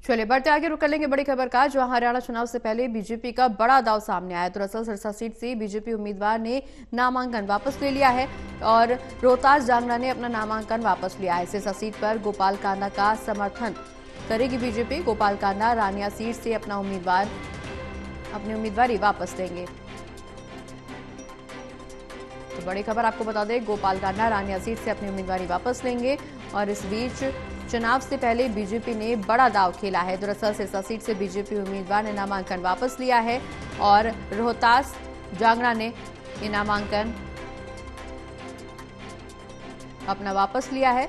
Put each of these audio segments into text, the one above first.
चलिए बढ़ते आगे, रुक कर लेंगे बड़ी खबर का, जहां हरियाणा चुनाव से पहले बीजेपी का बड़ा दांव सामने आया। दरअसल सिरसा सीट से बीजेपी उम्मीदवार ने नामांकन वापस ले लिया है और रोहतास जांगड़ा ने अपना नामांकन वापस लिया है। सिरसा सीट पर गोपाल कांडा का समर्थन करेगी बीजेपी। गोपाल कांडा रानिया सीट से अपनी उम्मीदवारी वापस लेंगे। तो बड़ी खबर आपको बता दें, गोपाल कांडा रानिया सीट से अपनी उम्मीदवारी वापस लेंगे। और इस बीच चुनाव से पहले बीजेपी ने बड़ा दांव खेला है। दरअसल सिरसा सीट से बीजेपी उम्मीदवार ने नामांकन वापस लिया है और रोहतास जांगड़ा ने ये नामांकन अपना वापस लिया है।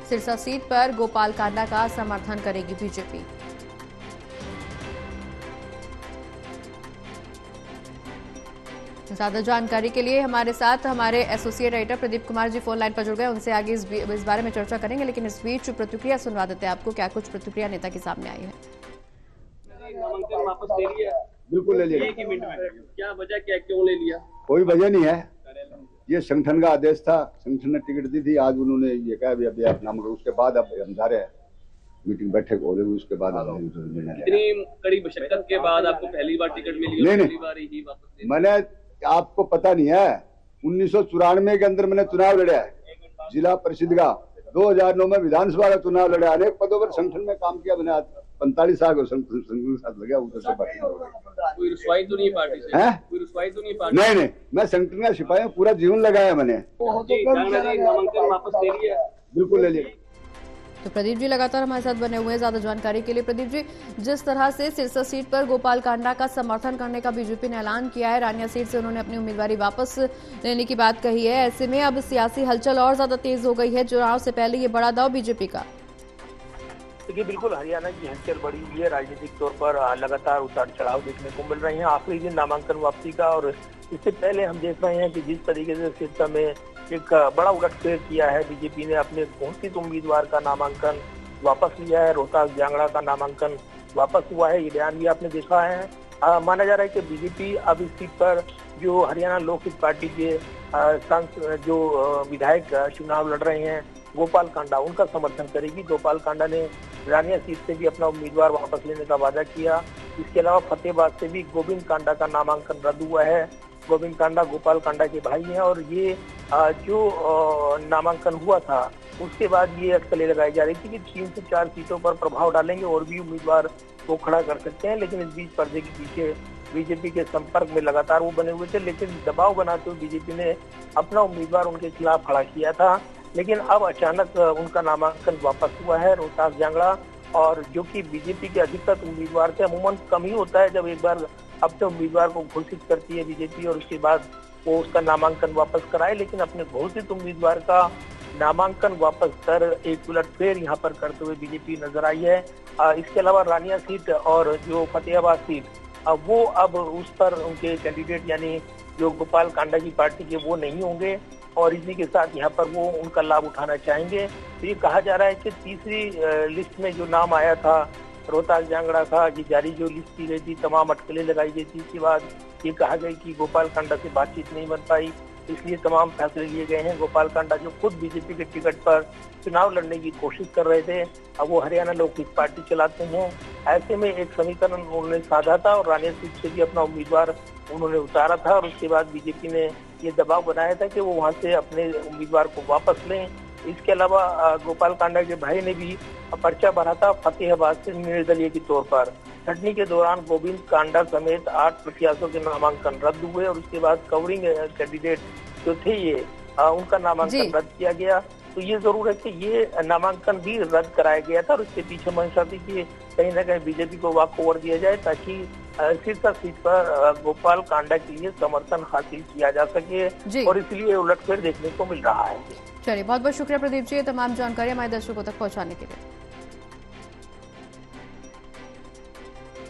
सिरसा सीट पर गोपाल कांडा का समर्थन करेगी बीजेपी। ज्यादा जानकारी के लिए हमारे साथ हमारे associate writer Pradeep Kumar ji phone line पर जुड़ गए। उनसे आगे इस बारे में चर्चा करेंगे, लेकिन इस बीच प्रतिक्रिया सुनवा देते हैं आपको। क्या कुछ प्रतिक्रिया नेता के सामने आई है? वापस ले लिया? बिल्कुल ले लिया। एक ही मिनट में क्या वजह, क्या क्यों ले लिया? कोई वजह नहीं है, ये संगठन का आदेश था, संगठन ने टिकट दी थी। आज उन्होंने ये कहा अभी आप नाम, उसके बाद अब हम जा रहे हैं मीटिंग बैठक हो रही, उसके बाद इतनी कड़ी मशक्कत के बाद आपको पहली बार टिकट मिली? नहीं, बार ही वापस मैंने, आपको पता नहीं है, 1994 के अंदर मैंने चुनाव लड़ा है जिला परिषद का, 2009 में विधानसभा का चुनाव लड़ा, अनेक पदों पर संगठन में काम किया मैंने। 45 साल संगठन के साथ लगा, उधर से कोई रुसवाई तो नहीं पार्टी से? कोई रुसवाई तो नहीं पार्टी? नहीं, मैं संगठन का सिपाही हूं, पूरा जीवन लगाया मैंने। नामांकन वापस ले लिया? बिल्कुल ले लिया। तो प्रदीप जी लगातार हमारे साथ बने हुए हैं ज्यादा जानकारी के लिए। प्रदीप जी, जिस तरह से सिरसा सीट पर गोपाल कांडा का समर्थन करने का बीजेपी ने ऐलान किया है, रानिया सीट से उन्होंने अपनी उम्मीदवारी वापस लेने की बात कही है, ऐसे में अब सियासी हलचल और ज्यादा तेज हो गई है। चुनाव से पहले ये बड़ा दांव बीजेपी का। देखिए, बिल्कुल हरियाणा की हलचल बढ़ी हुई है। राजनीतिक तौर पर लगातार उतार चढ़ाव देखने को मिल रहे हैं आखिरी दिन नामांकन वापसी का। और इससे पहले हम देख रहे हैं कि जिस तरीके से सिरसा में एक बड़ा उलटफेर किया है, बीजेपी ने अपने घोषित उम्मीदवार का नामांकन वापस लिया है, रोहतास जांगड़ा का नामांकन वापस हुआ है। ये बयान भी आपने देखा है। माना जा रहा है कि बीजेपी अब इस सीट पर जो हरियाणा लोकहित पार्टी के जो विधायक चुनाव लड़ रहे हैं गोपाल कांडा, उनका समर्थन करेगी। गोपाल कांडा ने रानिया सीट से भी अपना उम्मीदवार वापस लेने का वादा किया। इसके अलावा फतेहाबाद से भी गोविंद कांडा का नामांकन रद्द हुआ है। गोविंद कांडा गोपाल कांडा के भाई हैं और ये जो नामांकन हुआ था उसके बाद ये अटकलें लगाई जा रही थी कि 3 से 4 सीटों पर प्रभाव डालेंगे और भी उम्मीदवार वो खड़ा कर सकते हैं। लेकिन इस बीच पर्दे के पीछे बीजेपी के संपर्क में लगातार वो बने हुए थे, लेकिन दबाव बनाते हुए बीजेपी ने अपना उम्मीदवार उनके खिलाफ खड़ा किया था। लेकिन अब अचानक उनका नामांकन वापस हुआ है रोहतास जांगड़ा, और जो कि बीजेपी के अधिकतर उम्मीदवार थे। अमूमन कम ही होता है जब एक बार अपने उम्मीदवार को घोषित करती है बीजेपी और उसके बाद वो उसका नामांकन वापस कराए, लेकिन अपने घोषित उम्मीदवार का नामांकन वापस कर एक उलटफेर यहाँ पर करते हुए बीजेपी नजर आई है। इसके अलावा रानिया सीट और जो फतेहाबाद सीट, वो अब उस पर उनके कैंडिडेट यानी जो गोपाल कांडा की पार्टी के वो नहीं होंगे और इसी के साथ यहाँ पर वो उनका लाभ उठाना चाहेंगे। तो ये कहा जा रहा है कि तीसरी लिस्ट में जो नाम आया था रोहतास जांगड़ा का, ये जारी जो लिस्ट की गई थी, तमाम अटकलें लगाई गई थी। इसके बाद ये कहा गया कि गोपाल कांडा से बातचीत नहीं बन पाई, इसलिए तमाम फैसले लिए गए हैं। गोपाल कांडा जो खुद बीजेपी के टिकट पर चुनाव लड़ने की कोशिश कर रहे थे, अब वो हरियाणा लोकहित पार्टी चलाते हैं। ऐसे में एक समीकरण उन्होंने साधा था और रानिया सीट से भी अपना उम्मीदवार उन्होंने उतारा था और उसके बाद बीजेपी ने ये दबाव बनाया था कि वो वहाँ से अपने उम्मीदवार को वापस लें। इसके अलावा गोपाल कांडा के भाई ने भी पर्चा भरा था फतेहाबाद से निर्दलीय के तौर पर। छटनी के दौरान गोविंद कांडा समेत 8 प्रत्याशियों के नामांकन रद्द हुए और उसके बाद कवरिंग कैंडिडेट जो थे ये उनका नामांकन रद्द किया गया। तो ये जरूर है कि ये नामांकन भी रद्द कराया गया था और उसके पीछे मंशा थी कि कहीं ना कहीं बीजेपी को वॉक ओवर दिया जाए ताकि सिरसा सीट पर गोपाल कांडा के लिए समर्थन हासिल किया जा सके और इसलिए उलटफेर देखने को मिल रहा है। चलिए, बहुत बहुत शुक्रिया प्रदीप जी, तमाम जानकारी हमारे दर्शकों तक पहुंचाने के लिए।